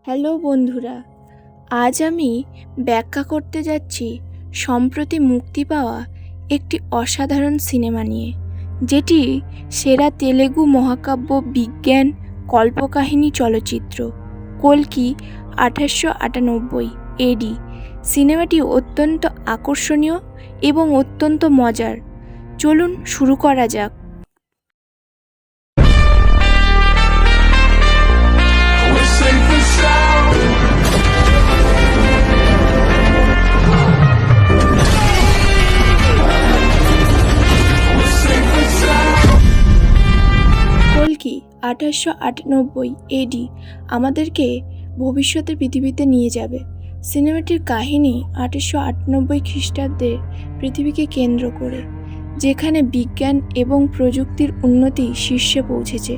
Hello বন্ধুরা, আজ আমি ব্যাখ্যা করতে যাচ্ছি সম্প্রতি মুক্তি পাওয়া একটি অসাধারণ সিনেমা নিয়ে, যেটি সেরা তেলেগু মহাকাব্য বিজ্ঞান কল্পকাহিনী চলচ্চিত্র কল্কি 1898 এডি। সিনেমাটি অত্যন্ত আকর্ষণীয় এবং অত্যন্ত মজার। চলুন শুরু করা যাক। কল্কি 1898 এডি আমাদেরকে ভবিষ্যতের পৃথিবীতে নিয়ে যাবে। সিনেমাটির কাহিনী 1898 খ্রিস্টাব্দে পৃথিবীকে কেন্দ্র করে, যেখানে বিজ্ঞান এবং প্রযুক্তির উন্নতি শীর্ষে পৌঁছেছে,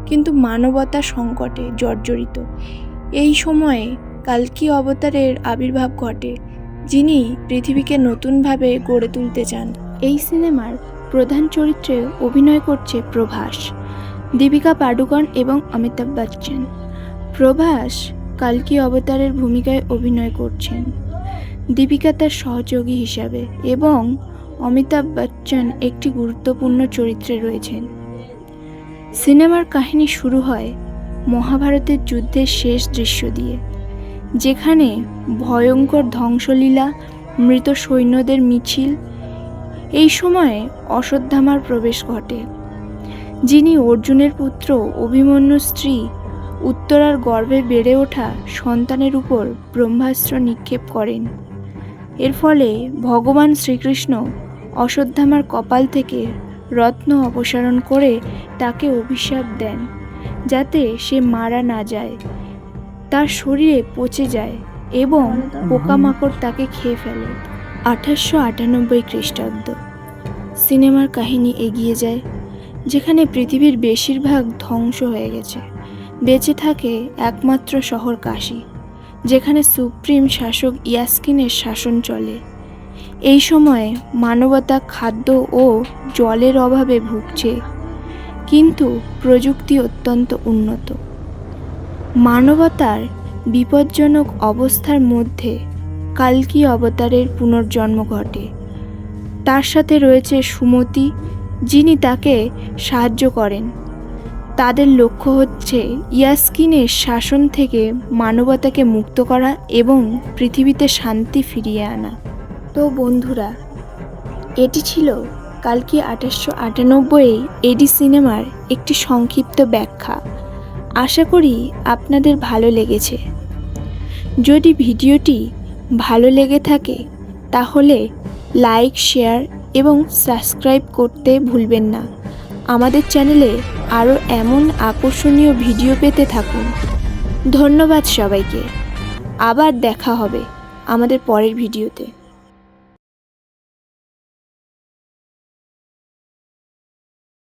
কিন্তু মানবতা সংকটে জর্জরিত। এই সময়ে কালকি অবতারের আবির্ভাব ঘটে, যিনি পৃথিবীকে নতুনভাবে গড়ে তুলতে চান। এই সিনেমার প্রধান চরিত্রে অভিনয় করছে প্রভাস, দীপিকা পাডুকোন এবং অমিতাভ বচ্চন। প্রভাস কালকি অবতারের ভূমিকায় অভিনয় করছেন, দীপিকা তার সহযোগী হিসাবে এবং অমিতাভ বচ্চন একটি গুরুত্বপূর্ণ চরিত্রে রয়েছেন। সিনেমার কাহিনী শুরু হয় মহাভারতের যুদ্ধের শেষ দৃশ্য দিয়ে, যেখানে ভয়ঙ্কর ধ্বংসলীলা, মৃত সৈন্যদের মিছিল। এই সময়ে অশ্বত্থামার প্রবেশ ঘটে, যিনি অর্জুনের পুত্র অভিমন্যুর স্ত্রী উত্তরার গর্ভে বেড়ে ওঠা সন্তানের উপর ব্রহ্মাস্ত্র নিক্ষেপ করেন। এর ফলে ভগবান শ্রীকৃষ্ণ অশ্বত্থামার কপাল থেকে রত্ন অপসারণ করে তাকে অভিশাপ দেন, যাতে সে মারা না যায়, তার শরীরে পচে যায় এবং পোকামাকড় তাকে খেয়ে ফেলে। 1898 খ্রিস্টাব্দ। সিনেমার কাহিনী এগিয়ে যায়, যেখানে পৃথিবীর বেশিরভাগ ধ্বংস হয়ে গেছে। বেঁচে থাকে একমাত্র শহর কাশী, যেখানে সুপ্রিম শাসক ইয়াস্কিনের শাসন চলে। এই সময়ে মানবতা খাদ্য ও জলের অভাবে ভুগছে, কিন্তু প্রযুক্তি অত্যন্ত উন্নত। মানবতার বিপজ্জনক অবস্থার মধ্যে কালকি অবতারের পুনর্জন্ম ঘটে। তার সাথে রয়েছে সুমতি, যিনি তাকে সাহায্য করেন। তাদের লক্ষ্য হচ্ছে ইয়াস্কিনের শাসন থেকে মানবতাকে মুক্ত করা এবং পৃথিবীতে শান্তি ফিরিয়ে আনা। তো বন্ধুরা, এটি ছিল কালকি 1898 এডি সিনেমার একটি সংক্ষিপ্ত ব্যাখ্যা। আশা করি আপনাদের ভালো লেগেছে। যদি ভিডিওটি ভালো লেগে থাকে তাহলে লাইক, শেয়ার এবং সাবস্ক্রাইব করতে ভুলবেন না। আমাদের চ্যানেলে আরও এমন আকর্ষণীয় ভিডিও পেতে থাকুন। ধন্যবাদ সবাইকে। আবার দেখা হবে আমাদের পরের ভিডিওতে।